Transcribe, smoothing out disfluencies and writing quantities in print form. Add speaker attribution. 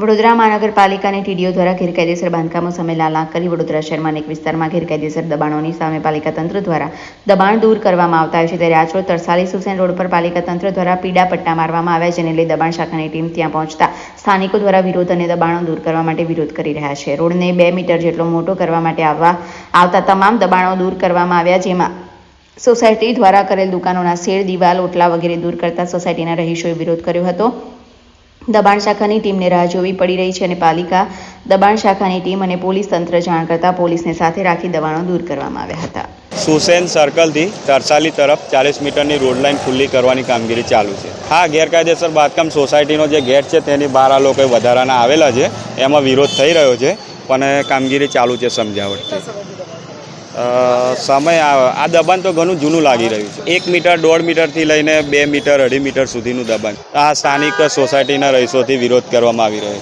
Speaker 1: વડોદરા મહાનગરપાલિકાની ટીડીઓ દ્વારા ગેરકાયદેસર બાંધકામો સામે લાલાંક કરી વડોદરા શહેરમાં અનેક વિસ્તારમાં ગેરકાયદેસર દબાણોની સામે પાલિકા તંત્ર દ્વારા દબાણ દૂર કરવામાં આવતા હોય છે, ત્યારે આજરોજ તરસાલી સુસેન રોડ પર પાલિકા તંત્ર દ્વારા પીડા પટ્ટા મારવામાં આવ્યા, જેને લઈ દબાણ શાખાની ટીમ ત્યાં પહોંચતા સ્થાનિકો દ્વારા વિરોધ અને દબાણો દૂર કરવા માટે વિરોધ કરી રહ્યા છે. રોડને 2 મીટર જેટલો મોટો કરવા માટે આવતા તમામ દબાણો દૂર કરવામાં આવ્યા, જેમાં સોસાયટી દ્વારા કરેલ દુકાનોના શેડ, દિવાલ, ઓટલા વગેરે દૂર કરતા સોસાયટીના રહીશોએ વિરોધ કર્યો હતો. દબાણ શાખાની ટીમને રાહ જોવી પડી રહી છે અને પાલિકા દબાણ શાખાની ટીમ અને પોલીસ તંત્ર જાણ કરતા પોલીસને સાથે રાખી દબાણો દૂર કરવામાં આવ્યા હતા.
Speaker 2: સુસેન સર્કલથી તરસાલી તરફ 40 મીટરની રોડ લાઇન ખુલ્લી કરવાની કામગીરી ચાલુ છે. હા, ગેરકાયદેસર બાંધકામ સોસાયટીનો જે ગેટ છે તેની બહાર આ લોકોએ વધારાના આવેલા છે, એમાં વિરોધ થઈ રહ્યો છે, પણ કામગીરી ચાલુ છે સમજાવટથી. સમય આ દબાણ તો ઘણું જૂનું લાગી રહ્યું છે. 1 મીટર 1.5 મીટરથી લઈને 2 મીટર 2.5 મીટર સુધીનું દબાણ આ સ્થાનિક સોસાયટીના રહીશોથી વિરોધ કરવામાં આવી રહ્યો છે.